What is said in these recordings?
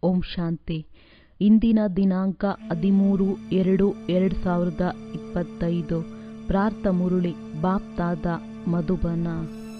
ಓಂ ಶಾಂತಿ. ಇಂದಿನ ದಿನಾಂಕ 13/2/2025. ಪ್ರಾರ್ಥ ಮುರುಳಿ ಬಾಪ್ತಾದ ಮಧುಬನ.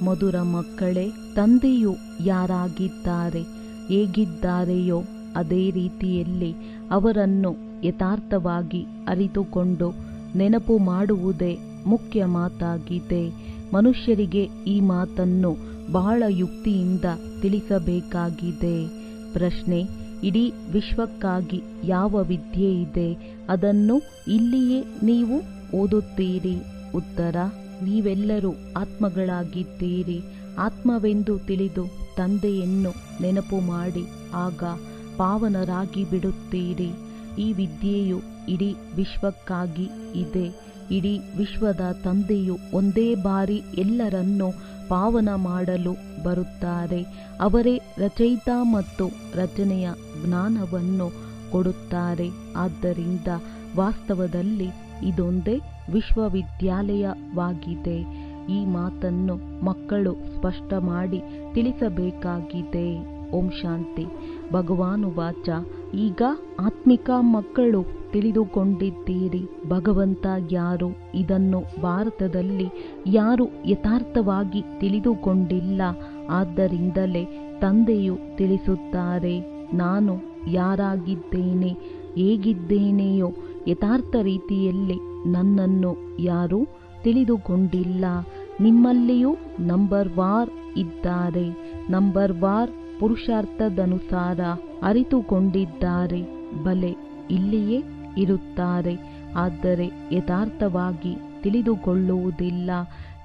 ಮಧುರ ಮಕ್ಕಳೇ, ತಂದೆಯು ಯಾರಾಗಿದ್ದಾರೆ, ಹೇಗಿದ್ದಾರೆಯೋ ಅದೇ ರೀತಿಯಲ್ಲಿ ಅವರನ್ನು ಯಥಾರ್ಥವಾಗಿ ಅರಿತುಕೊಂಡು ನೆನಪು ಮಾಡುವುದೇ ಮುಖ್ಯ ಮಾತಾಗಿದೆ. ಮನುಷ್ಯರಿಗೆ ಈ ಮಾತನ್ನು ಬಹಳ ಯುಕ್ತಿಯಿಂದ ತಿಳಿಸಬೇಕಾಗಿದೆ. ಪ್ರಶ್ನೆ: ಇಡೀ ವಿಶ್ವಕ್ಕಾಗಿ ಯಾವ ವಿದ್ಯೆ ಇದೆ, ಅದನ್ನು ಇಲ್ಲಿಯೇ ನೀವು ಓದುತ್ತೀರಿ? ಉತ್ತರ: ನೀವೆಲ್ಲರೂ ಆತ್ಮಗಳಾಗಿದ್ದೀರಿ. ಆತ್ಮವೆಂದು ತಿಳಿದು ತಂದೆಯನ್ನು ನೆನಪು ಮಾಡಿ ಆಗ ಪಾವನರಾಗಿ ಬಿಡುತ್ತೀರಿ. ಈ ವಿದ್ಯೆಯು ಇಡೀ ವಿಶ್ವಕ್ಕಾಗಿ ಇದೆ. ಇಡೀ ವಿಶ್ವದ ತಂದೆಯು ಒಂದೇ ಬಾರಿ ಎಲ್ಲರನ್ನೂ ಪಾವನ ಮಾಡಲು ಬರುತ್ತಾರೆ. ಅವರೇ ರಚಯಿತ ಮತ್ತು ರಚನೆಯ ಜ್ಞಾನವನ್ನು ಕೊಡುತ್ತಾರೆ. ಆದ್ದರಿಂದ ವಾಸ್ತವದಲ್ಲಿ ಇದೊಂದೇ ವಿಶ್ವವಿದ್ಯಾಲಯವಾಗಿದೆ. ಈ ಮಾತನ್ನು ಮಕ್ಕಳು ಸ್ಪಷ್ಟ ಮಾಡಿ ತಿಳಿಸಬೇಕಾಗಿದೆ. ಓಂ ಶಾಂತಿ. ಭಗವಾನುವಾಚ: ಈಗ ಆತ್ಮಿಕ ಮಕ್ಕಳು ತಿಳಿದುಕೊಂಡಿದ್ದೀರಿ ಭಗವಂತ ಯಾರು. ಇದನ್ನು ಭಾರತದಲ್ಲಿ ಯಾರು ಯಥಾರ್ಥವಾಗಿ ತಿಳಿದುಕೊಂಡಿಲ್ಲ. ಆದ್ದರಿಂದಲೇ ತಂದೆಯು ತಿಳಿಸುತ್ತಾರೆ, ನಾನು ಯಾರಾಗಿದ್ದೇನೆ, ಹೇಗಿದ್ದೇನೆಯೋ ಯಥಾರ್ಥ ರೀತಿಯಲ್ಲಿ ನನ್ನನ್ನು ಯಾರೂ ತಿಳಿದುಕೊಂಡಿಲ್ಲ. ನಿಮ್ಮಲ್ಲಿಯೂ ನಂಬರ್ ವಾರ್ ಇದ್ದಾರೆ. ನಂಬರ್ ವಾರ್ ಪುರುಷಾರ್ಥದನುಸಾರ ಅರಿತುಕೊಂಡಿದ್ದಾರೆ. ಬಲೆ ಇಲ್ಲಿಯೇ ಇರುತ್ತಾರೆ. ಆದರೆ ಯಥಾರ್ಥವಾಗಿ ತಿಳಿದುಕೊಳ್ಳುವುದಿಲ್ಲ.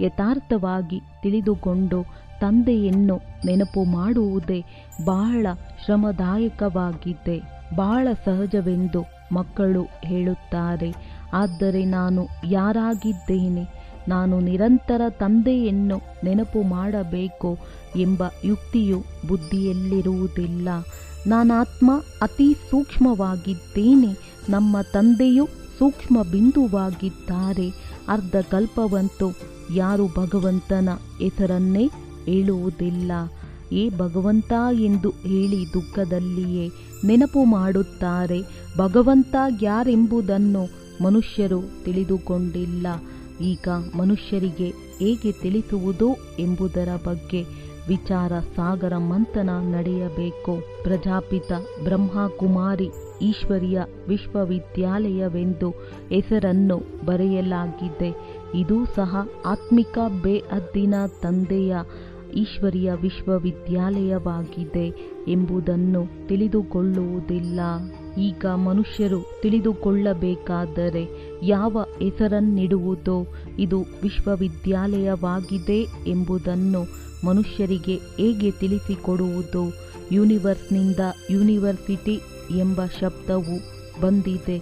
ಯಥಾರ್ಥವಾಗಿ ತಿಳಿದುಕೊಂಡು ತಂದೆಯನ್ನು ನೆನಪು ಮಾಡುವುದೇ ಬಹಳ ಶ್ರಮದಾಯಕವಾಗಿದೆ. ಬಹಳ ಸಹಜವೆಂದು ಮಕ್ಕಳು ಹೇಳುತ್ತಾರೆ. ಆದರೆ ನಾನು ಯಾರಾಗಿದ್ದೇನೆ, ನಾನು ನಿರಂತರ ತಂದೆಯನ್ನು ನೆನಪು ಮಾಡಬೇಕು ಎಂಬ ಯುಕ್ತಿಯು ಬುದ್ಧಿಯಲ್ಲಿರುವುದಿಲ್ಲ. ನಾನಾತ್ಮ ಅತಿ ಸೂಕ್ಷ್ಮವಾಗಿದ್ದೇನೆ. ನಮ್ಮ ತಂದೆಯು ಸೂಕ್ಷ್ಮ ಬಿಂದುವಾಗಿದ್ದಾರೆ. ಅರ್ಧ ಕಲ್ಪವಂತೂ ಯಾರು ಭಗವಂತನ ಹೆಸರನ್ನೇ ಹೇಳುವುದಿಲ್ಲ. ಏ ಭಗವಂತ ಎಂದು ಹೇಳಿ ದುಃಖದಲ್ಲಿಯೇ ನೆನಪು ಮಾಡುತ್ತಾರೆ. ಭಗವಂತ ಯಾರೆಂಬುದನ್ನು ಮನುಷ್ಯರು ತಿಳಿದುಕೊಂಡಿಲ್ಲ. ಈಗ ಮನುಷ್ಯರಿಗೆ ಹೇಗೆ ತಿಳಿಸುವುದು ಎಂಬುದರ ಬಗ್ಗೆ ವಿಚಾರ ಸಾಗರ ಮಂಥನ ನಡೆಯಬೇಕು. ಪ್ರಜಾಪಿತ ಬ್ರಹ್ಮಕುಮಾರಿ ಈಶ್ವರಿಯ ವಿಶ್ವವಿದ್ಯಾಲಯವೆಂದು ಹೆಸರನ್ನು ಬರೆಯಲಾಗಿದೆ. ಇದು ಸಹ ಆತ್ಮಿಕ ಬೇಹದ್ದಿನ ತಂದೆಯ ಈಶ್ವರಿಯ ವಿಶ್ವವಿದ್ಯಾಲಯವಾಗಿದೆ ಎಂಬುದನ್ನು ತಿಳಿದುಕೊಳ್ಳುವುದಿಲ್ಲ. ಈಗ ಮನುಷ್ಯರು ತಿಳಿದುಕೊಳ್ಳಬೇಕಾದರೆ ಯಾವ ಹೆಸರನ್ನಿಡುವುದೋ, ಇದು ವಿಶ್ವವಿದ್ಯಾಲಯವಾಗಿದೆ ಎಂಬುದನ್ನು ಮನುಷ್ಯರಿಗೆ ಹೇಗೆ ತಿಳಿಸಿಕೊಡುವುದು? ಯೂನಿವರ್ಸ್ನಿಂದ ಯೂನಿವರ್ಸಿಟಿ ಎಂಬ ಶಬ್ದವು ಬಂದಿದೆ.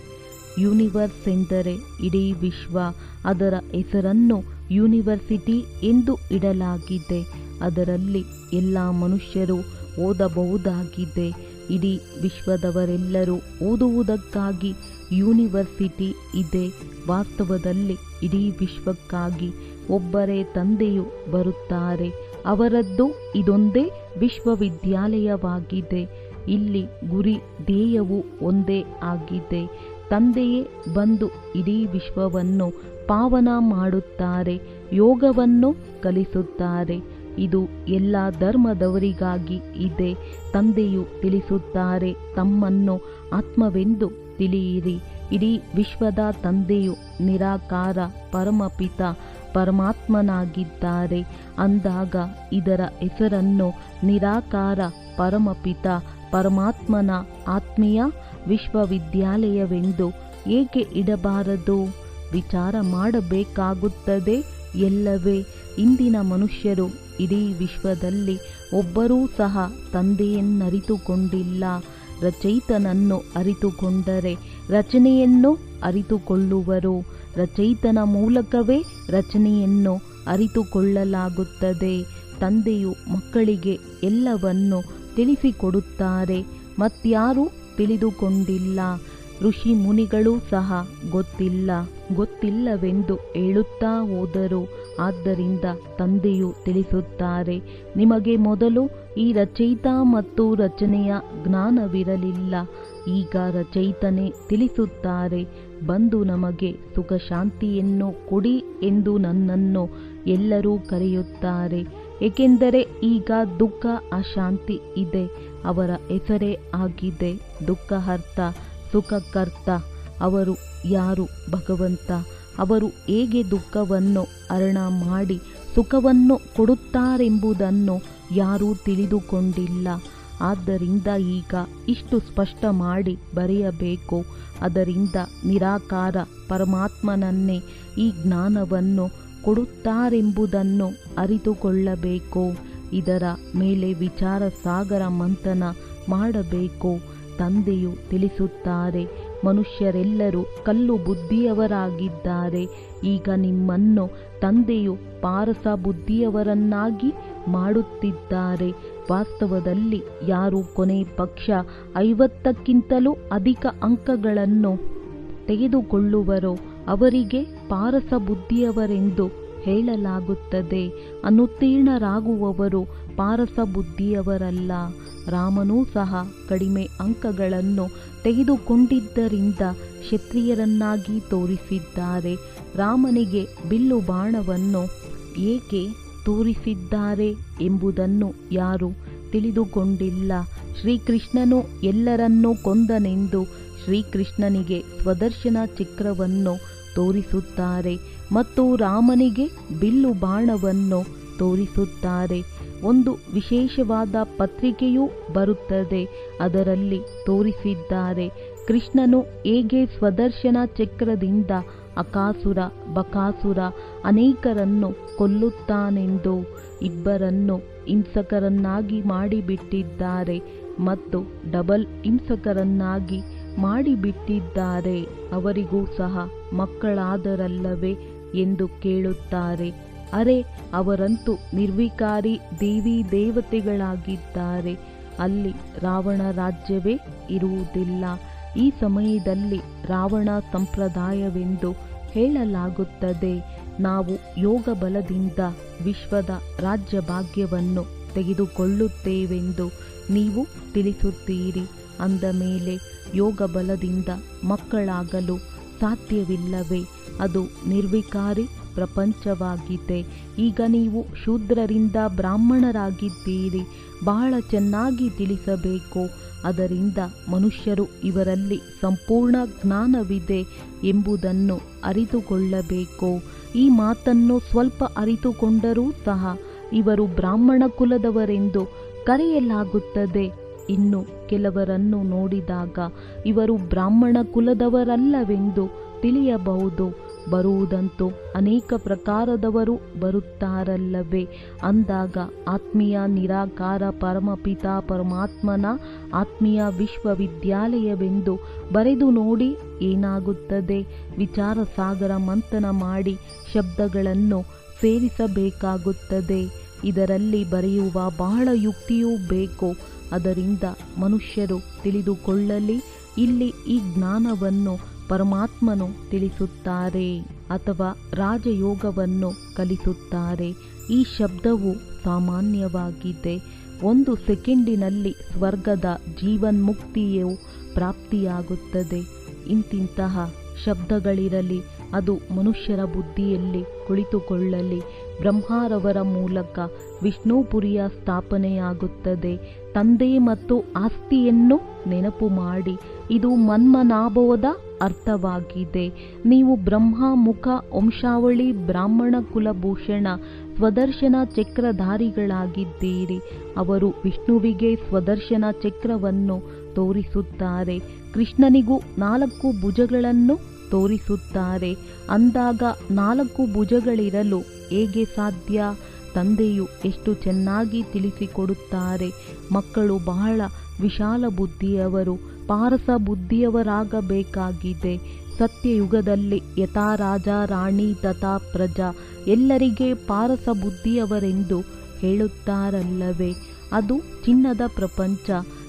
ಯೂನಿವರ್ಸ್ ಎಂದರೆ ಇಡೀ ವಿಶ್ವ. ಅದರ ಹೆಸರನ್ನು ಯೂನಿವರ್ಸಿಟಿ ಎಂದು ಇಡಲಾಗಿದೆ. ಅದರಲ್ಲಿ ಎಲ್ಲ ಮನುಷ್ಯರು ಓದಬಹುದಾಗಿದೆ. ಇಡೀ ವಿಶ್ವದವರೆಲ್ಲರೂ ಓದುವುದಕ್ಕಾಗಿ ಯೂನಿವರ್ಸಿಟಿ ಇದೆ. ವಾಸ್ತವದಲ್ಲಿ ಇಡೀ ವಿಶ್ವಕ್ಕಾಗಿ ಒಬ್ಬರೇ ತಂದೆಯು ಬರುತ್ತಾರೆ. ಅವರದ್ದು ಇದೊಂದೇ ವಿಶ್ವವಿದ್ಯಾಲಯವಾಗಿದೆ. ಇಲ್ಲಿ ಗುರಿ ಧ್ಯೇಯವು ಒಂದೇ ಆಗಿದೆ. ತಂದೆಯೇ ಬಂದು ಇಡೀ ವಿಶ್ವವನ್ನು ಪಾವನ ಮಾಡುತ್ತಾರೆ, ಯೋಗವನ್ನು ಕಲಿಸುತ್ತಾರೆ. ಇದು ಎಲ್ಲ ಧರ್ಮದವರಿಗಾಗಿ ಇದೆ. ತಂದೆಯು ತಿಳಿಸುತ್ತಾರೆ, ತಮ್ಮನ್ನು ಆತ್ಮವೆಂದು ತಿಳಿಯಿರಿ. ಇಡೀ ವಿಶ್ವದ ತಂದೆಯು ನಿರಾಕಾರ ಪರಮಪಿತ ಪರಮಾತ್ಮನಾಗಿದ್ದಾರೆ. ಅಂದಾಗ ಇದರ ಹೆಸರನ್ನು ನಿರಾಕಾರ ಪರಮಪಿತ ಪರಮಾತ್ಮನ ಆತ್ಮೀಯ ವಿಶ್ವವಿದ್ಯಾಲಯವೆಂದು ಏಕೆ ಇಡಬಾರದು? ವಿಚಾರ ಮಾಡಬೇಕಾಗುತ್ತದೆ ಎಲ್ಲವೇ. ಇಂದಿನ ಮನುಷ್ಯರು ಇಡೀ ವಿಶ್ವದಲ್ಲಿ ಒಬ್ಬರೂ ಸಹ ತಂದೆಯನ್ನರಿತುಕೊಂಡಿಲ್ಲ. ರಚಯಿತನನ್ನು ಅರಿತುಕೊಂಡರೆ ರಚನೆಯನ್ನು ಅರಿತುಕೊಳ್ಳುವರು. ರಚಯಿತನ ಮೂಲಕವೇ ರಚನೆಯನ್ನು ಅರಿತುಕೊಳ್ಳಲಾಗುತ್ತದೆ. ತಂದೆಯು ಮಕ್ಕಳಿಗೆ ಎಲ್ಲವನ್ನು ತಿಳಿಸಿಕೊಡುತ್ತಾರೆ. ಮತ್ಯಾರೂ ತಿಳಿದುಕೊಂಡಿಲ್ಲ. ಋಷಿ ಮುನಿಗಳೂ ಸಹ ಗೊತ್ತಿಲ್ಲವೆಂದು ಹೇಳುತ್ತಾ ಹೋದರು. ಆದ್ದರಿಂದ ತಂದೆಯು ತಿಳಿಸುತ್ತಾರೆ, ನಿಮಗೆ ಮೊದಲು ಈ ರಚಯಿತ ಮತ್ತು ರಚನೆಯ ಜ್ಞಾನವಿರಲಿಲ್ಲ. ಈಗ ರಚಯಿತನೇ ತಿಳಿಸುತ್ತಾರೆ, ಬಂದು ನಮಗೆ ಸುಖ ಶಾಂತಿಯನ್ನು ಕೊಡಿ ಎಂದು ನನ್ನನ್ನು ಎಲ್ಲರೂ ಕರೆಯುತ್ತಾರೆ. ಏಕೆಂದರೆ ಈಗ ದುಃಖ ಅಶಾಂತಿ ಇದೆ. ಅವರ ಹೆಸರೇ ಆಗಿದೆ ದುಃಖಹರ್ತ, ಸುಖಕರ್ತ. ಅವರು ಯಾರು? ಭಗವಂತ. ಅವರು ಹೇಗೆ ದುಃಖವನ್ನು ಹರಣ ಮಾಡಿ ಸುಖವನ್ನು ಕೊಡುತ್ತಾರೆಂಬುದನ್ನು ಯಾರೂ ತಿಳಿದುಕೊಂಡಿಲ್ಲ. ಆದ್ದರಿಂದ ಈಗ ಇಷ್ಟು ಸ್ಪಷ್ಟ ಮಾಡಿ ಬರೆಯಬೇಕು. ಅದರಿಂದ ನಿರಾಕಾರ ಪರಮಾತ್ಮನನ್ನೇ ಈ ಜ್ಞಾನವನ್ನು ಕೊಡುತ್ತಾರೆಂಬುದನ್ನು ಅರಿತುಕೊಳ್ಳಬೇಕು. ಇದರ ಮೇಲೆ ವಿಚಾರ ಸಾಗರ ಮಂಥನ ಮಾಡಬೇಕು. ತಂದೆಯು ತಿಳಿಸುತ್ತಾರೆ, ಮನುಷ್ಯರೆಲ್ಲರೂ ಕಲ್ಲು ಬುದ್ಧಿಯವರಾಗಿದ್ದಾರೆ. ಈಗ ನಿಮ್ಮನ್ನು ತಂದೆಯು ಪಾರಸ ಬುದ್ಧಿಯವರನ್ನಾಗಿ ಮಾಡುತ್ತಿದ್ದಾರೆ. ವಾಸ್ತವದಲ್ಲಿ ಯಾರು ಕೊನೆ ಪಕ್ಷ 50ಕ್ಕಿಂತಲೂ ಅಧಿಕ ಅಂಕಗಳನ್ನು ತೆಗೆದುಕೊಳ್ಳುವರೋ ಅವರಿಗೆ ಪಾರಸ ಬುದ್ಧಿಯವರೆಂದು ಹೇಳಲಾಗುತ್ತದೆ. ಅನುತ್ತೀರ್ಣರಾಗುವವರು ಪಾರಸ ಬುದ್ಧಿಯವರಲ್ಲ. ರಾಮನೂ ಸಹ ಕಡಿಮೆ ಅಂಕಗಳನ್ನು ತೆಗೆದುಕೊಂಡಿದ್ದರಿಂದ ಕ್ಷತ್ರಿಯರನ್ನಾಗಿ ತೋರಿಸಿದ್ದಾರೆ. ರಾಮನಿಗೆ ಬಿಲ್ಲು ಬಾಣವನ್ನು ಏಕೆ ತೋರಿಸಿದ್ದಾರೆ ಎಂಬುದನ್ನು ಯಾರೂ ತಿಳಿದುಕೊಂಡಿಲ್ಲ. ಶ್ರೀಕೃಷ್ಣನು ಎಲ್ಲರನ್ನೂ ಕೊಂದನೆಂದು ಶ್ರೀಕೃಷ್ಣನಿಗೆ ಸ್ವದರ್ಶನ ಚಕ್ರವನ್ನು ತೋರಿಸುತ್ತಾರೆ ಮತ್ತು ರಾಮನಿಗೆ ಬಿಲ್ಲು ಬಾಣವನ್ನು ತೋರಿಸುತ್ತಾರೆ. ಒಂದು ವಿಶೇಷವಾದ ಪತ್ರಿಕೆಯೂ ಬರುತ್ತದೆ. ಅದರಲ್ಲಿ ತೋರಿಸಿದ್ದಾರೆ ಕೃಷ್ಣನು ಹೇಗೆ ಸ್ವದರ್ಶನ ಚಕ್ರದಿಂದ ಅಕಾಸುರ ಬಕಾಸುರ ಅನೇಕರನ್ನು ಕೊಲ್ಲುತ್ತಾನೆಂದು. ಇಬ್ಬರನ್ನು ಹಿಂಸಕರನ್ನಾಗಿ ಮಾಡಿಬಿಟ್ಟಿದ್ದಾರೆ ಮತ್ತು ಡಬಲ್ ಹಿಂಸಕರನ್ನಾಗಿ ಮಾಡಿಬಿಟ್ಟಿದ್ದಾರೆ. ಅವರಿಗೂ ಸಹ ಮಕ್ಕಳಾದರಲ್ಲವೇ ಎಂದು ಕೇಳುತ್ತಾರೆ. ಅರೆ, ಅವರಂತೂ ನಿರ್ವಿಕಾರಿ ದೇವಿ ದೇವತೆಗಳಾಗಿದ್ದಾರೆ. ಅಲ್ಲಿ ರಾವಣ ರಾಜ್ಯವೇ ಇರುವುದಿಲ್ಲ. ಈ ಸಮಯದಲ್ಲಿ ರಾವಣ ಸಂಪ್ರದಾಯವೆಂದು ಹೇಳಲಾಗುತ್ತದೆ. ನಾವು ಯೋಗ ಬಲದಿಂದ ವಿಶ್ವದ ರಾಜ್ಯ ಭಾಗ್ಯವನ್ನು ತೆಗೆದುಕೊಳ್ಳುತ್ತೇವೆಂದು ನೀವು ತಿಳಿಸುತ್ತೀರಿ. ಅಂದ ಮೇಲೆ ಯೋಗ ಬಲದಿಂದ ಮಕ್ಕಳಾಗಲು ಸಾಧ್ಯವಿಲ್ಲವೇ? ಅದು ನಿರ್ವಿಕಾರಿ ಪ್ರಪಂಚವಾಗಿದೆ. ಈಗ ನೀವು ಶೂದ್ರರಿಂದ ಬ್ರಾಹ್ಮಣರಾಗಿದ್ದೀರಿ. ಬಹಳ ಚೆನ್ನಾಗಿ ತಿಳಿಸಬೇಕು. ಅದರಿಂದ ಮನುಷ್ಯರು ಇವರಲ್ಲಿ ಸಂಪೂರ್ಣ ಜ್ಞಾನವಿದೆ ಎಂಬುದನ್ನು ಅರಿತುಕೊಳ್ಳಬೇಕು. ಈ ಮಾತನ್ನು ಸ್ವಲ್ಪ ಅರಿತುಕೊಂಡರೂ ಸಹ ಇವರು ಬ್ರಾಹ್ಮಣ ಕುಲದವರೆಂದು ಕರೆಯಲಾಗುತ್ತದೆ. ಇನ್ನು ಕೆಲವರನ್ನು ನೋಡಿದಾಗ ಇವರು ಬ್ರಾಹ್ಮಣ ಕುಲದವರಲ್ಲವೆಂದು ತಿಳಿಯಬಹುದು. ಬರುವುದಂತೂ ಅನೇಕ ಪ್ರಕಾರದವರು ಬರುತ್ತಾರಲ್ಲವೇ? ಅಂದಾಗ ಆತ್ಮೀಯ ನಿರಾಕಾರ ಪರಮಪಿತ ಪರಮಾತ್ಮನ ಆತ್ಮೀಯ ವಿಶ್ವವಿದ್ಯಾಲಯವೆಂದು ಬರೆದು ನೋಡಿ ಏನಾಗುತ್ತದೆ? ವಿಚಾರ ಸಾಗರ ಮಂಥನ ಮಾಡಿ ಶಬ್ದಗಳನ್ನು ಸೇರಿಸಬೇಕಾಗುತ್ತದೆ. ಇದರಲ್ಲಿ ಬರೆಯುವ ಬಹಳ ಯುಕ್ತಿಯೂ ಬೇಕು. ಅದರಿಂದ ಮನುಷ್ಯರು ತಿಳಿದುಕೊಳ್ಳಲಿ. ಇಲ್ಲಿ ಈ ಜ್ಞಾನವನ್ನು ಪರಮಾತ್ಮನು ತಿಳಿಸುತ್ತಾರೆ ಅಥವಾ ರಾಜಯೋಗವನ್ನು ಕಲಿಸುತ್ತಾರೆ. ಈ ಶಬ್ದವು ಸಾಮಾನ್ಯವಾಗಿದೆ. 1 ಸೆಕೆಂಡಿನಲ್ಲಿ ಸ್ವರ್ಗದ ಜೀವನ್ಮುಕ್ತಿಯು ಪ್ರಾಪ್ತಿಯಾಗುತ್ತದೆ. ಇಂತಿಂತಹ ಶಬ್ದಗಳಿರಲಿ, ಅದು ಮನುಷ್ಯರ ಬುದ್ಧಿಯಲ್ಲಿ ಕುಳಿತುಕೊಳ್ಳಲಿ. ಬ್ರಹ್ಮರವರ ಮೂಲಕ ವಿಷ್ಣುಪುರಿಯ ಸ್ಥಾಪನೆಯಾಗುತ್ತದೆ. ತಂದೆ ಮತ್ತು ಆಸ್ತಿಯನ್ನು ನೆನಪು ಮಾಡಿ. ಇದು ಮನ್ಮನಾಭವದ ಅರ್ಥವಾಗಿದೆ. ನೀವು ಬ್ರಹ್ಮ ಮುಖ ವಂಶಾವಳಿ ಬ್ರಾಹ್ಮಣ ಕುಲಭೂಷಣ ಸ್ವದರ್ಶನ ಚಕ್ರಧಾರಿಗಳಾಗಿದ್ದೀರಿ. ಅವರು ವಿಷ್ಣುವಿಗೆ ಸ್ವದರ್ಶನ ಚಕ್ರವನ್ನು ತೋರಿಸುತ್ತಾರೆ. ಕೃಷ್ಣನಿಗೂ 4 ಭುಜಗಳನ್ನು ತೋರಿಸುತ್ತಾರೆ. ಅಂದಾಗ 4 ಭುಜಗಳಿರಲು ಹೇಗೆ ಸಾಧ್ಯ? ತಂದೆಯು ಎಷ್ಟು ಚೆನ್ನಾಗಿ ತಿಳಿಸಿಕೊಡುತ್ತಾರೆ. ಮಕ್ಕಳು ಬಹಳ ವಿಶಾಲ ಬುದ್ಧಿಯವರು, ಪಾರಸ ಬುದ್ಧಿಯವರಾಗಬೇಕಾಗಿದೆ. ಸತ್ಯಯುಗದಲ್ಲಿ ಯಥಾ ರಾಜ ರಾಣಿ ತಥಾ ಪ್ರಜಾ ಎಲ್ಲರಿಗೆ ಪಾರಸ ಬುದ್ಧಿಯವರೆಂದು ಹೇಳುತ್ತಾರಲ್ಲವೇ? ಅದು ಚಿನ್ನದ ಪ್ರಪಂಚ.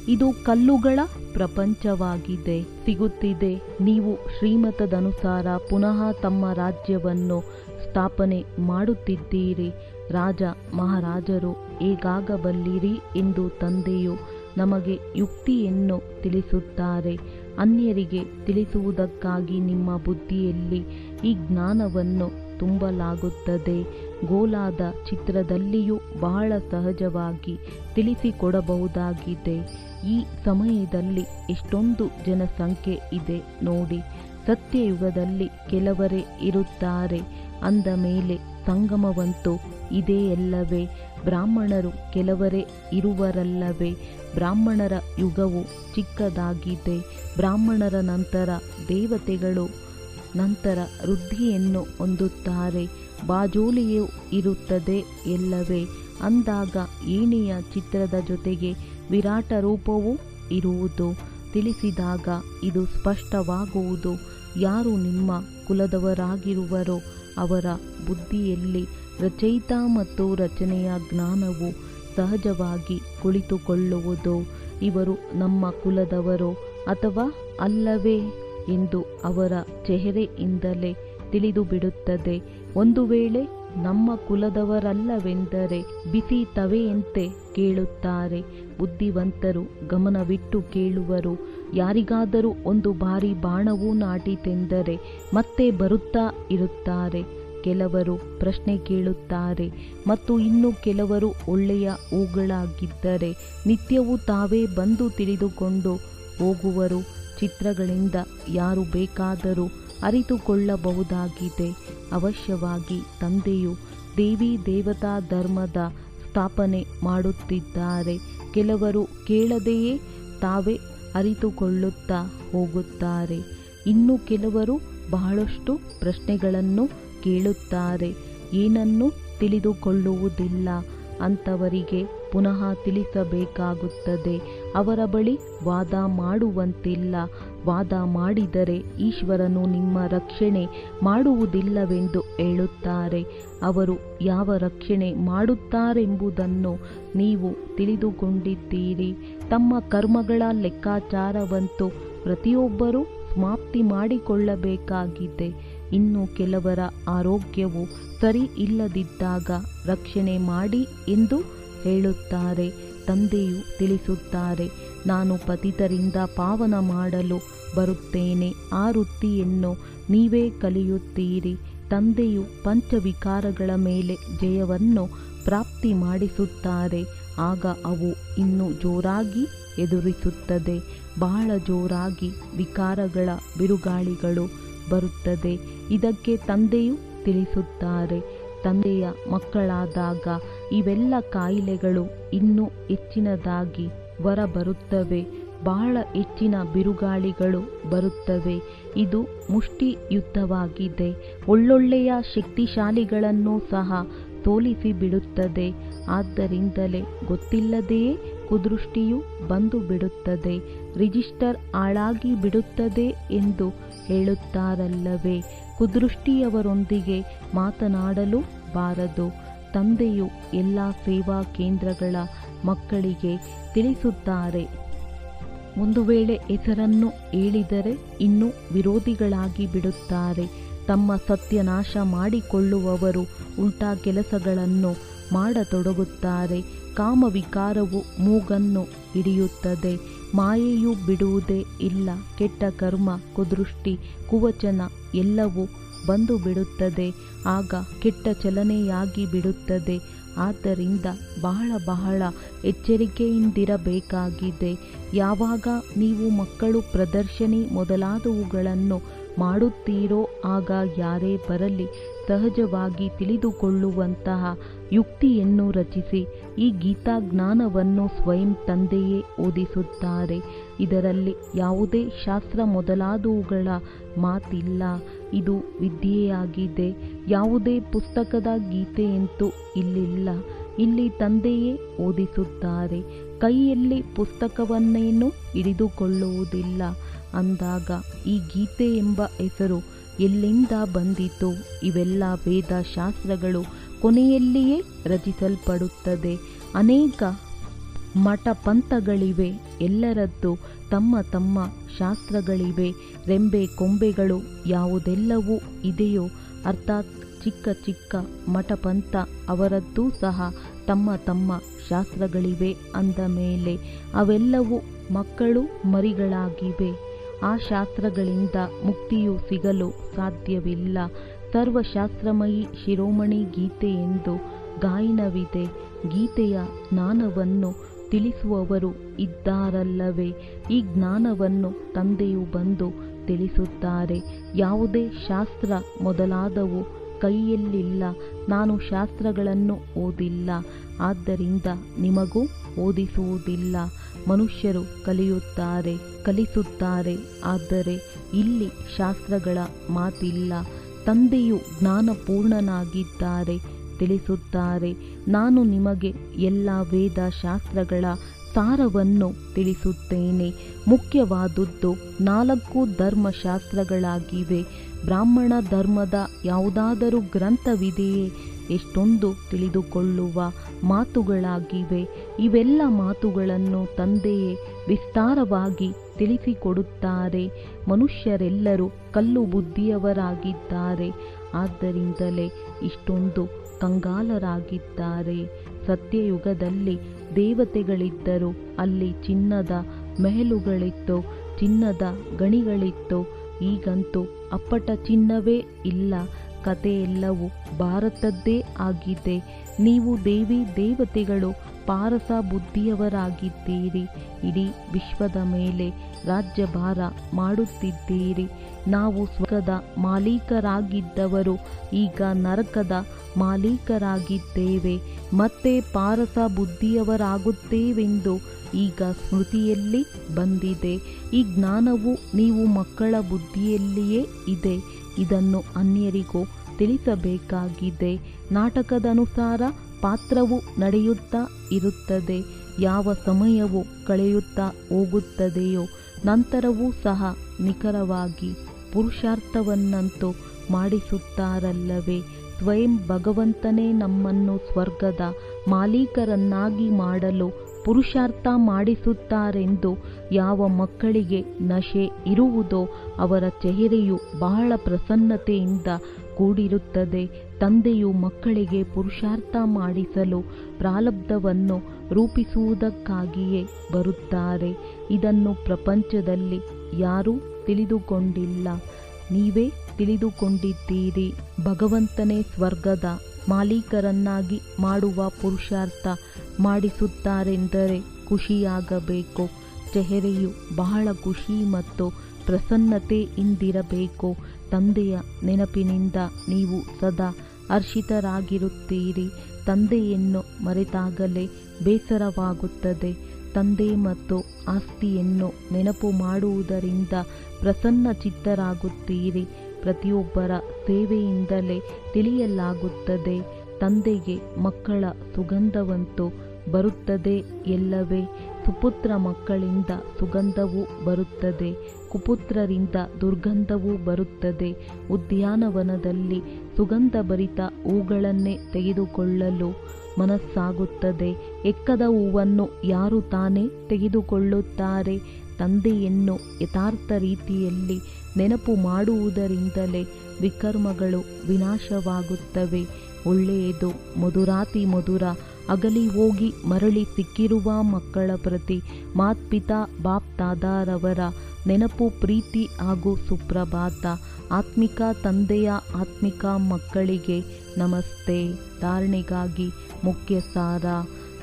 ಇದು ಕಲ್ಲುಗಳ ಪ್ರಪಂಚವಾಗಿದೆ. ಸಿಗುತ್ತಿದೆ. ನೀವು ಶ್ರೀಮತದನುಸಾರ ಪುನಃ ತಮ್ಮ ರಾಜ್ಯವನ್ನು ಸ್ಥಾಪನೆ ಮಾಡುತ್ತಿದ್ದೀರಿ. ರಾಜ ಮಹಾರಾಜರು ಹೇಗಾಗಬಲ್ಲಿರಿ ಎಂದು ತಂದೆಯು ನಮಗೆ ಯುಕ್ತಿಯನ್ನು ತಿಳಿಸುತ್ತಾರೆ. ಅನ್ಯರಿಗೆ ತಿಳಿಸುವುದಕ್ಕಾಗಿ ನಿಮ್ಮ ಬುದ್ಧಿಯಲ್ಲಿ ಈ ಜ್ಞಾನವನ್ನು ತುಂಬಲಾಗುತ್ತದೆ. ಗೋಲಾದ ಚಿತ್ರದಲ್ಲಿಯೂ ಬಹಳ ಸಹಜವಾಗಿ ತಿಳಿಸಿಕೊಡಬಹುದಾಗಿದೆ. ಈ ಸಮಯದಲ್ಲಿ ಎಷ್ಟೊಂದು ಜನಸಂಖ್ಯೆ ಇದೆ ನೋಡಿ. ಸತ್ಯಯುಗದಲ್ಲಿ ಕೆಲವರೇ ಇರುತ್ತಾರೆ ಅಂದ ಮೇಲೆ ಸಂಗಮವಂತೂ ಇದೆಯಲ್ಲವೇ? ಬ್ರಾಹ್ಮಣರು ಕೆಲವರೇ ಇರುವರಲ್ಲವೇ? ಬ್ರಾಹ್ಮಣರ ಯುಗವು ಚಿಕ್ಕದಾಗಿದೆ. ಬ್ರಾಹ್ಮಣರ ನಂತರ ದೇವತೆಗಳು, ನಂತರ ವೃದ್ಧಿಯನ್ನು ಹೊಂದುತ್ತಾರೆ. ಬಾಜೋಲಿಯೂ ಇರುತ್ತದೆ ಎಲ್ಲವೇ? ಅಂದಾಗ ಏಣಿಯ ಚಿತ್ರದ ಜೊತೆಗೆ ವಿರಾಟ ರೂಪವೂ ಇರುವುದು. ತಿಳಿಸಿದಾಗ ಇದು ಸ್ಪಷ್ಟವಾಗುವುದು. ಯಾರು ನಿಮ್ಮ ಕುಲದವರಾಗಿರುವರೋ ಅವರ ಬುದ್ಧಿಯಲ್ಲಿ ರಚಯಿತ ಮತ್ತು ರಚನೆಯ ಜ್ಞಾನವು ಸಹಜವಾಗಿ ಕುಳಿತುಕೊಳ್ಳುವುದು. ಇವರು ನಮ್ಮ ಕುಲದವರೋ ಅಥವಾ ಅಲ್ಲವೇ ಎಂದು ಅವರ ಚೆಹರೆಯಿಂದಲೇ ತಿಳಿದುಬಿಡುತ್ತದೆ. ಒಂದು ವೇಳೆ ನಮ್ಮ ಕುಲದವರಲ್ಲವೆಂದರೆ ಬಿಸಿ ತವೆಯಂತೆ ಕೇಳುತ್ತಾರೆ. ಬುದ್ಧಿವಂತರು ಗಮನವಿಟ್ಟು ಕೇಳುವರು. ಯಾರಿಗಾದರೂ ಒಂದು ಬಾರಿ ಬಾಣವು ನಾಟಿತೆಂದರೆ ಮತ್ತೆ ಬರುತ್ತಾ ಇರುತ್ತಾರೆ. ಕೆಲವರು ಪ್ರಶ್ನೆ ಕೇಳುತ್ತಾರೆ ಮತ್ತು ಇನ್ನು ಕೆಲವರು ಒಳ್ಳೆಯ ಹೂಗಳಾಗಿದ್ದರೆ ನಿತ್ಯವೂ ತಾವೇ ಬಂದು ತಿಳಿದುಕೊಂಡು ಹೋಗುವರು. ಚಿತ್ರಗಳಿಂದ ಯಾರು ಬೇಕಾದರೂ ಅರಿತುಕೊಳ್ಳಬಹುದಾಗಿದೆ. ಅವಶ್ಯವಾಗಿ ತಂದೆಯು ದೇವಿ ದೇವತಾ ಧರ್ಮದ ಸ್ಥಾಪನೆ ಮಾಡುತ್ತಿದ್ದಾರೆ. ಕೆಲವರು ಕೇಳದೆಯೇ ತಾವೇ ಅರಿತುಕೊಳ್ಳುತ್ತಾ ಹೋಗುತ್ತಾರೆ. ಇನ್ನು ಕೆಲವರು ಬಹಳಷ್ಟು ಪ್ರಶ್ನೆಗಳನ್ನು ಕೇಳುತ್ತಾರೆ, ಏನನ್ನೂ ತಿಳಿದುಕೊಳ್ಳುವುದಿಲ್ಲ. ಅಂಥವರಿಗೆ ಪುನಃ ತಿಳಿಸಬೇಕಾಗುತ್ತದೆ. ಅವರ ಬಳಿ ವಾದ ಮಾಡುವಂತಿಲ್ಲ. ವಾದ ಮಾಡಿದರೆ ಈಶ್ವರನು ನಿಮ್ಮ ರಕ್ಷಣೆ ಮಾಡುವುದಿಲ್ಲವೆಂದು ಹೇಳುತ್ತಾರೆ. ಅವರು ಯಾವ ರಕ್ಷಣೆ ಮಾಡುತ್ತಾರೆಂಬುದನ್ನು ನೀವು ತಿಳಿದುಕೊಂಡಿದ್ದೀರಿ. ತಮ್ಮ ಕರ್ಮಗಳ ಲೆಕ್ಕಾಚಾರವಂತೂ ಪ್ರತಿಯೊಬ್ಬರೂ ಸಮಾಪ್ತಿ ಮಾಡಿಕೊಳ್ಳಬೇಕಾಗಿದೆ. ಇನ್ನು ಕೆಲವರ ಆರೋಗ್ಯವು ಸರಿ ಇಲ್ಲದಿದ್ದಾಗ ರಕ್ಷಣೆ ಮಾಡಿ ಎಂದು ಹೇಳುತ್ತಾರೆ. ತಂದೆಯು ತಿಳಿಸುತ್ತಾರೆ, ನಾನು ಪತಿತರಿಂದ ಪಾವನ ಮಾಡಲು ಬರುತ್ತೇನೆ. ಆ ವೃತ್ತಿಯನ್ನು ನೀವೇ ಕಲಿಯುತ್ತೀರಿ. ತಂದೆಯು ಪಂಚವಿಕಾರಗಳ ಮೇಲೆ ಜಯವನ್ನು ಪ್ರಾಪ್ತಿ ಮಾಡಿಸುತ್ತಾರೆ. ಆಗ ಅವು ಇನ್ನೂ ಜೋರಾಗಿ ಎದುರಿಸುತ್ತದೆ. ಬಹಳ ಜೋರಾಗಿ ವಿಕಾರಗಳ ಬಿರುಗಾಳಿಗಳು ಬರುತ್ತದೆ. ಇದಕ್ಕೆ ತಂದೆಯು ತಿಳಿಸುತ್ತಾರೆ. ತಂದೆಯ ಮಕ್ಕಳಾದಾಗ ಇವೆಲ್ಲ ಕಾಯಿಲೆಗಳು ಇನ್ನೂ ಹೆಚ್ಚಿನದಾಗಿ ಹೊರಬರುತ್ತವೆ. ಬಹಳ ಹೆಚ್ಚಿನ ಬಿರುಗಾಳಿಗಳು ಬರುತ್ತವೆ. ಇದು ಮುಷ್ಟಿ ಯುದ್ಧವಾಗಿದೆ. ಒಳ್ಳೊಳ್ಳೆಯ ಶಕ್ತಿಶಾಲಿಗಳನ್ನು ಸಹ ಸೋಲಿಸಿ ಬಿಡುತ್ತದೆ. ಆದ್ದರಿಂದಲೇ ಗೊತ್ತಿಲ್ಲದೆಯೇ ಕುದೃಷ್ಟಿಯು ಬಂದು ಬಿಡುತ್ತದೆ. ರಿಜಿಸ್ಟರ್ ಹಾಳಾಗಿ ಬಿಡುತ್ತದೆ ಎಂದು ಹೇಳುತ್ತಾರಲ್ಲವೇ? ಕುದೃಷ್ಟಿಯವರೊಂದಿಗೆ ಮಾತನಾಡಲು ಬಾರದು. ತಂದೆಯು ಎಲ್ಲ ಸೇವಾ ಕೇಂದ್ರಗಳ ಮಕ್ಕಳಿಗೆ ತಿಳಿಸುತ್ತಾರೆ. ಒಂದು ವೇಳೆ ಹೆಸರನ್ನು ಹೇಳಿದರೆ ಇನ್ನೂ ವಿರೋಧಿಗಳಾಗಿ ಬಿಡುತ್ತಾರೆ. ತಮ್ಮ ಸತ್ಯನಾಶ ಮಾಡಿಕೊಳ್ಳುವವರು ಉಲ್ಟಾ ಕೆಲಸಗಳನ್ನು ಮಾಡತೊಡಗುತ್ತಾರೆ. ಕಾಮವಿಕಾರವು ಮೂಗನ್ನು ಹಿಡಿಯುತ್ತದೆ. ಮಾಯೆಯು ಬಿಡುವುದೇ ಇಲ್ಲ. ಕೆಟ್ಟ ಕರ್ಮ, ಕುದೃಷ್ಟಿ, ಕುವಚನ ಎಲ್ಲವೂ ಬಂದು ಬಿಡುತ್ತದೆ. ಆಗ ಕೆಟ್ಟ ಚಲನೆಯಾಗಿ ಬಿಡುತ್ತದೆ. ಆದ್ದರಿಂದ ಬಹಳ ಎಚ್ಚರಿಕೆಯಿಂದಿರಬೇಕಾಗಿದೆ. ಯಾವಾಗ ನೀವು ಮಕ್ಕಳು ಪ್ರದರ್ಶನಿ ಮೊದಲಾದವುಗಳನ್ನು ಮಾಡುತ್ತೀರೋ ಆಗ ಯಾರೇ ಬರಲಿ ಸಹಜವಾಗಿ ತಿಳಿದುಕೊಳ್ಳುವಂತಹ ಯುಕ್ತಿಯನ್ನು ರಚಿಸಿ ಈ ಗೀತಾ ಜ್ಞಾನವನ್ನು ಸ್ವಯಂ ತಂದೆಯೇ ಓದಿಸುತ್ತಾರೆ. ಇದರಲ್ಲಿ ಯಾವುದೇ ಶಾಸ್ತ್ರ ಮೊದಲಾದವುಗಳ ಮಾತಿಲ್ಲ. ಇದು ವಿದ್ಯೆಯಾಗಿದೆ. ಯಾವುದೇ ಪುಸ್ತಕದ ಗೀತೆಯಂತೂ ಇಲ್ಲಿಲ್ಲ. ಇಲ್ಲಿ ತಂದೆಯೇ ಓದಿಸುತ್ತಾರೆ. ಕೈಯಲ್ಲಿ ಪುಸ್ತಕವನ್ನೇನು ಹಿಡಿದುಕೊಳ್ಳುವುದಿಲ್ಲ. ಅಂದಾಗ ಈ ಗೀತೆ ಎಂಬ ಹೆಸರು ಎಲ್ಲಿಂದ ಬಂದಿತು? ಇವೆಲ್ಲ ವೇದ ಶಾಸ್ತ್ರಗಳು ಕೊನೆಯಲ್ಲಿಯೇ ರಚಿಸಲ್ಪಡುತ್ತದೆ. ಅನೇಕ ಮಠ ಪಂಥಗಳಿವೆ. ಎಲ್ಲರದ್ದು ತಮ್ಮ ತಮ್ಮ ಶಾಸ್ತ್ರಗಳಿವೆ. ರೆಂಬೆ ಕೊಂಬೆಗಳು ಯಾವುದೆಲ್ಲವೂ ಇದೆಯೋ ಅರ್ಥಾತ್ ಚಿಕ್ಕ ಚಿಕ್ಕ ಮಠಪಂಥ ಅವರದ್ದೂ ಸಹ ತಮ್ಮ ತಮ್ಮ ಶಾಸ್ತ್ರಗಳಿವೆ ಅಂದ ಮೇಲೆ ಅವೆಲ್ಲವೂ ಮಕ್ಕಳು ಮರಿಗಳಾಗಿವೆ. ಆ ಶಾಸ್ತ್ರಗಳಿಂದ ಮುಕ್ತಿಯು ಸಿಗಲು ಸಾಧ್ಯವಿಲ್ಲ. ಸರ್ವಶಾಸ್ತ್ರಮಯಿ ಶಿರೋಮಣಿ ಗೀತೆ ಎಂದು ಗಾಯನವಿದೆ. ಗೀತೆಯ ಜ್ಞಾನವನ್ನು ತಿಳಿಸುವವರು ಇದ್ದಾರಲ್ಲವೇ? ಈ ಜ್ಞಾನವನ್ನು ತಂದೆಯು ಬಂದು ತಿಳಿಸುತ್ತಾರೆ. ಯಾವುದೇ ಶಾಸ್ತ್ರ ಮೊದಲಾದವು ಕೈಯಲ್ಲಿಲ್ಲ. ನಾನು ಶಾಸ್ತ್ರಗಳನ್ನು ಓದಿಲ್ಲ, ಆದ್ದರಿಂದ ನಿಮಗೂ ಓದಿಸುವುದಿಲ್ಲ. ಮನುಷ್ಯರು ಕಲಿಸುತ್ತಾರೆ, ಆದರೆ ಇಲ್ಲಿ ಶಾಸ್ತ್ರಗಳ ಮಾತಿಲ್ಲ. ತಂದೆಯು ಜ್ಞಾನಪೂರ್ಣನಾಗಿದ್ದಾರೆ, ತಿಳಿಸುತ್ತಾರೆ. ನಾನು ನಿಮಗೆ ಎಲ್ಲ ವೇದ ಶಾಸ್ತ್ರಗಳ ಸಾರವನ್ನು ತಿಳಿಸುತ್ತೇನೆ. ಮುಖ್ಯವಾದುದು 4 ಧರ್ಮಶಾಸ್ತ್ರಗಳಾಗಿವೆ. ಬ್ರಾಹ್ಮಣ ಧರ್ಮದ ಯಾವುದಾದರೂ ಗ್ರಂಥವಿದೆಯೇ? ಎಷ್ಟೊಂದು ತಿಳಿದುಕೊಳ್ಳುವ ಮಾತುಗಳಾಗಿವೆ. ಇವೆಲ್ಲ ಮಾತುಗಳನ್ನು ತಂದೆಯೇ ವಿಸ್ತಾರವಾಗಿ ತಿಳಿಸಿಕೊಡುತ್ತಾರೆ. ಮನುಷ್ಯರೆಲ್ಲರೂ ಕಲ್ಲು ಬುದ್ಧಿಯವರಾಗಿದ್ದಾರೆ, ಆದ್ದರಿಂದಲೇ ಇಷ್ಟೊಂದು ಕಂಗಾಲರಾಗಿದ್ದಾರೆ. ಸತ್ಯಯುಗದಲ್ಲಿ ದೇವತೆಗಳಿದ್ದರು. ಅಲ್ಲಿ ಚಿನ್ನದ ಮೆಹಲುಗಳಿತ್ತು, ಚಿನ್ನದ ಗಣಿಗಳಿತ್ತು. ಈಗಂತೂ ಅಪ್ಪಟ ಚಿನ್ನವೇ ಇಲ್ಲ. ಕಥೆಯೆಲ್ಲವೂ ಭಾರತದ್ದೇ ಆಗಿದೆ. ನೀವು ದೇವಿ ದೇವತೆಗಳು ಪಾರಸ ಬುದ್ಧಿಯವರಾಗಿದ್ದೀರಿ. ಇಡೀ ವಿಶ್ವದ ಮೇಲೆ ರಾಜ್ಯಭಾರ ಮಾಡುತ್ತಿದ್ದೀರಿ. ನಾವು ಸ್ವರ್ಗದ ಮಾಲೀಕರಾಗಿದ್ದವರು ಈಗ ನರಕದ ಮಾಲೀಕರಾಗಿದ್ದೇವೆ. ಮತ್ತೆ ಪಾರಸ ಬುದ್ಧಿಯವರಾಗುತ್ತೇವೆಂದು ಈಗ ಸ್ಮೃತಿಯಲ್ಲಿ ಬಂದಿದೆ. ಈ ಜ್ಞಾನವು ನೀವು ಮಕ್ಕಳ ಬುದ್ಧಿಯಲ್ಲಿಯೇ ಇದೆ. ಇದನ್ನು ಅನ್ಯರಿಗೂ ತಿಳಿಸಬೇಕಾಗಿದೆ. ನಾಟಕದನುಸಾರ ಪಾತ್ರವು ನಡೆಯುತ್ತಾ ಇರುತ್ತದೆ. ಯಾವ ಸಮಯವು ಕಳೆಯುತ್ತಾ ಹೋಗುತ್ತದೆಯೋ ನಂತರವೂ ಸಹ ನಿಖರವಾಗಿ ಪುರುಷಾರ್ಥವನ್ನಂತೂ ಮಾಡಿಸುತ್ತಾರಲ್ಲವೇ? ಸ್ವಯಂ ಭಗವಂತನೇ ನಮ್ಮನ್ನು ಸ್ವರ್ಗದ ಮಾಲೀಕರನ್ನಾಗಿ ಮಾಡಲು ಪುರುಷಾರ್ಥ ಮಾಡಿಸುತ್ತಾರೆಂದು ಯಾವ ಮಕ್ಕಳಿಗೆ ನಶೆ ಇರುವುದೋ ಅವರ ಚೆಹರೆಯು ಬಹಳ ಪ್ರಸನ್ನತೆಯಿಂದ ಕೂಡಿರುತ್ತದೆ. ತಂದೆಯು ಮಕ್ಕಳಿಗೆ ಪುರುಷಾರ್ಥ ಮಾಡಿಸಲು ಪ್ರಾರಬ್ಧವನ್ನು ರೂಪಿಸುವುದಕ್ಕಾಗಿಯೇ ಬರುತ್ತಾರೆ. ಇದನ್ನು ಪ್ರಪಂಚದಲ್ಲಿ ಯಾರೂ ತಿಳಿದುಕೊಂಡಿಲ್ಲ. ನೀವೇ ತಿಳಿದುಕೊಂಡಿದ್ದೀರಿ. ಭಗವಂತನೇ ಸ್ವರ್ಗದ ಮಾಲೀಕರನ್ನಾಗಿ ಮಾಡುವ ಪುರುಷಾರ್ಥ ಮಾಡಿಸುತ್ತಾರೆಂದರೆ ಖುಷಿಯಾಗಬೇಕು. ಚೆಹರೆಯು ಬಹಳ ಖುಷಿ ಮತ್ತು ಪ್ರಸನ್ನತೆಯಿಂದಿರಬೇಕು. ತಂದೆಯ ನೆನಪಿನಿಂದ ನೀವು ಸದಾ ಹರ್ಷಿತರಾಗಿರುತ್ತೀರಿ. ತಂದೆಯನ್ನು ಮರೆತಾಗಲೇ ಬೇಸರವಾಗುತ್ತದೆ. ತಂದೆ ಮತ್ತು ಆಸ್ತಿಯನ್ನು ನೆನಪು ಮಾಡುವುದರಿಂದ ಪ್ರಸನ್ನ ಚಿತ್ತರಾಗುತ್ತೀರಿ. ಪ್ರತಿಯೊಬ್ಬರ ಸೇವೆಯಿಂದಲೇ ತಿಳಿಯಲಾಗುತ್ತದೆ. ತಂದೆಗೆ ಮಕ್ಕಳ ಸುಗಂಧವಂತೂ ಬರುತ್ತದೆ ಎಲ್ಲವೇ? ಸುಪುತ್ರ ಮಕ್ಕಳಿಂದ ಸುಗಂಧವೂ ಬರುತ್ತದೆ, ಕುಪುತ್ರರಿಂದ ದುರ್ಗಂಧವೂ ಬರುತ್ತದೆ. ಉದ್ಯಾನವನದಲ್ಲಿ ಸುಗಂಧಭರಿತ ಹೂಗಳನ್ನೇ ತೆಗೆದುಕೊಳ್ಳಲು ಮನಸ್ಸಾಗುತ್ತದೆ. ಎಕ್ಕದ ಹೂವನ್ನು ಯಾರು ತಾನೇ ತೆಗೆದುಕೊಳ್ಳುತ್ತಾರೆ? ತಂದೆಯನ್ನು ಯಥಾರ್ಥ ರೀತಿಯಲ್ಲಿ ನೆನಪು ಮಾಡುವುದರಿಂದಲೇ ವಿಕರ್ಮಗಳು ವಿನಾಶವಾಗುತ್ತವೆ. ಒಳ್ಳೆಯದು ಮಧುರಾತಿ ಮಧುರ ಅಗಲಿ ಹೋಗಿ ಮರಳಿ ಸಿಕ್ಕಿರುವ ಮಕ್ಕಳ ಪ್ರತಿ ಮಾತ್ಪಿತಾ ಬಾಪ್ ದಾದಾರವರ ನೆನಪು, ಪ್ರೀತಿ ಹಾಗೂ ಸುಪ್ರಭಾತ. ಆತ್ಮಿಕ ತಂದೆಯ ಆತ್ಮಿಕ ಮಕ್ಕಳಿಗೆ ನಮಸ್ತೆ. ಧಾರಣೆಗಾಗಿ ಮುಖ್ಯ ಸಾರ: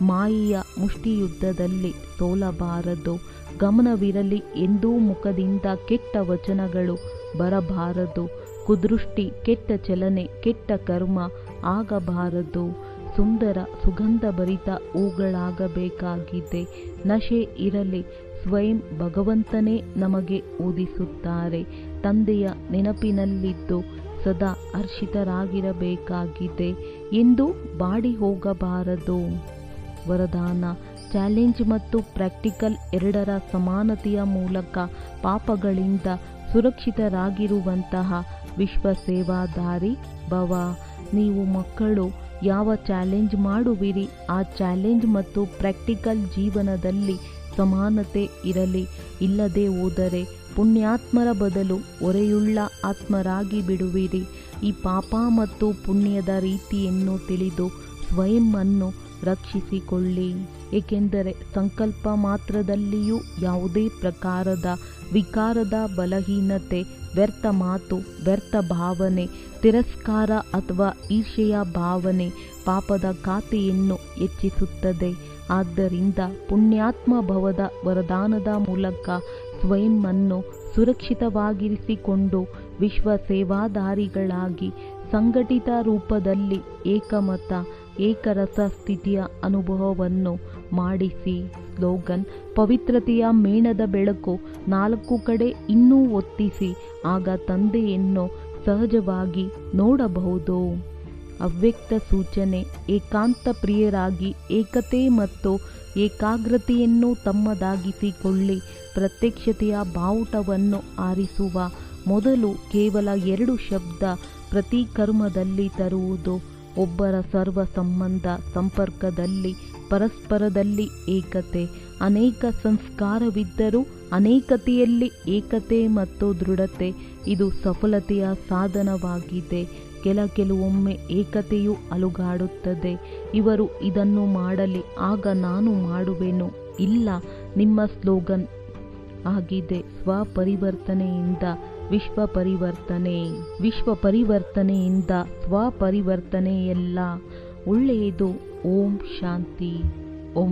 ಮಾಯೆಯ ಮುಷ್ಟಿಯುದ್ಧದಲ್ಲಿ ಸೋಲಬಾರದು. ಗಮನವಿರಲಿ, ಎಂದೂ ಮುಖದಿಂದ ಕೆಟ್ಟ ವಚನಗಳು ಬರಬಾರದು. ಕುದೃಷ್ಟಿ, ಕೆಟ್ಟ ಚಲನೆ, ಕೆಟ್ಟ ಕರ್ಮ ಆಗಬಾರದು. ಸುಂದರ ಸುಗಂಧಭರಿತ ಹೂಗಳಾಗಬೇಕಾಗಿದೆ. ನಶೆ ಇರಲಿ. ಸ್ವಯಂ ಭಗವಂತನೇ ನಮಗೆ ಓದಿಸುತ್ತಾರೆ. ತಂದೆಯ ನೆನಪಿನಲ್ಲಿದ್ದು ಸದಾ ಹರ್ಷಿತರಾಗಿರಬೇಕಾಗಿದೆ. ಎಂದು ಬಾಡಿ ಹೋಗಬಾರದು. ವರದಾನ: ಚಾಲೆಂಜ್ ಮತ್ತು ಪ್ರಾಕ್ಟಿಕಲ್ ಎರಡರ ಸಮಾನತೆಯ ಮೂಲಕ ಪಾಪಗಳಿಂದ ಸುರಕ್ಷಿತರಾಗಿರುವಂತಹ ವಿಶ್ವ ಸೇವಾದಾರಿ ಭವ. ನೀವು ಮಕ್ಕಳು ಯಾವ ಚಾಲೆಂಜ್ ಮಾಡುವಿರಿ ಆ ಚಾಲೆಂಜ್ ಮತ್ತು ಪ್ರಾಕ್ಟಿಕಲ್ ಜೀವನದಲ್ಲಿ ಸಮಾನತೆ ಇರಲಿ. ಇಲ್ಲದೆ ಹೋದರೆ ಪುಣ್ಯಾತ್ಮರ ಬದಲು ಹೊರೆಯುಳ್ಳ ಆತ್ಮರಾಗಿ ಬಿಡುವಿರಿ. ಈ ಪಾಪ ಮತ್ತು ಪುಣ್ಯದ ರೀತಿಯನ್ನು ತಿಳಿದು ಸ್ವಯಂ ಅನ್ನು ರಕ್ಷಿಸಿಕೊಳ್ಳಿ. ಏಕೆಂದರೆ ಸಂಕಲ್ಪ ಮಾತ್ರದಲ್ಲಿಯೂ ಯಾವುದೇ ಪ್ರಕಾರದ ವಿಕಾರದ ಬಲಹೀನತೆ, ವ್ಯರ್ಥ ಮಾತು, ವ್ಯರ್ಥ ಭಾವನೆ, ತಿರಸ್ಕಾರ ಅಥವಾ ಈರ್ಷೆಯ ಭಾವನೆ ಪಾಪದ ಖಾತೆಯನ್ನು ಹೆಚ್ಚಿಸುತ್ತದೆ. ಆದ್ದರಿಂದ ಪುಣ್ಯಾತ್ಮ ಭವದ ವರದಾನದ ಮೂಲಕ ಸ್ವಯಂ ಅನ್ನು ಸುರಕ್ಷಿತವಾಗಿರಿಸಿಕೊಂಡು ವಿಶ್ವ ಸೇವಾದಾರಿಗಳಾಗಿ ಸಂಘಟಿತ ರೂಪದಲ್ಲಿ ಏಕಮತ ಏಕರಸ ಸ್ಥಿತಿಯ ಅನುಭವವನ್ನು ಮಾಡಿಸಿ. ಸ್ಲೋಗನ್: ಪವಿತ್ರತೆಯ ಮೇಣದ ಬೆಳಕು 4 ಕಡೆ ಇನ್ನೂ ಒತ್ತಿಸಿ, ಆಗ ತಂದೆಯನ್ನು ಸಹಜವಾಗಿ ನೋಡಬಹುದು. ಅವ್ಯಕ್ತ ಸೂಚನೆ: ಏಕಾಂತ ಪ್ರಿಯರಾಗಿ ಏಕತೆ ಮತ್ತು ಏಕಾಗ್ರತೆಯನ್ನು ತಮ್ಮದಾಗಿಸಿಕೊಳ್ಳಿ. ಪ್ರತ್ಯಕ್ಷತೆಯ ಬಾವುಟವನ್ನು ಆರಿಸುವ ಮೊದಲು ಕೇವಲ 2 ಶಬ್ದ ಪ್ರತಿ ಕರ್ಮದಲ್ಲಿ ತರುವುದು. ಒಬ್ಬರ ಸರ್ವ ಸಂಬಂಧ ಸಂಪರ್ಕದಲ್ಲಿ ಪರಸ್ಪರದಲ್ಲಿ ಏಕತೆ. ಅನೇಕ ಸಂಸ್ಕಾರವಿದ್ದರೂ ಅನೇಕತೆಯಲ್ಲಿ ಏಕತೆ ಮತ್ತು ದೃಢತೆ ಇದು ಸಫಲತೆಯ ಸಾಧನವಾಗಿದೆ. ಕೆಲವೊಮ್ಮೆ ಏಕತೆಯು ಅಲುಗಾಡುತ್ತದೆ. ಇವರು ಇದನ್ನು ಮಾಡಲಿ, ಆಗ ನಾನು ಮಾಡುವೆನು. ಇಲ್ಲ, ನಿಮ್ಮ ಸ್ಲೋಗನ್ ಆಗಿದೆ ಸ್ವಪರಿವರ್ತನೆಯಿಂದ ವಿಶ್ವ ಪರಿವರ್ತನೆ, ವಿಶ್ವ ಪರಿವರ್ತನೆಯಿಂದ ಸ್ವಪರಿವರ್ತನೆಯಲ್ಲ. ಒಳ್ಳೆಯದು. ಓಂ ಶಾಂತಿ. ಓಂ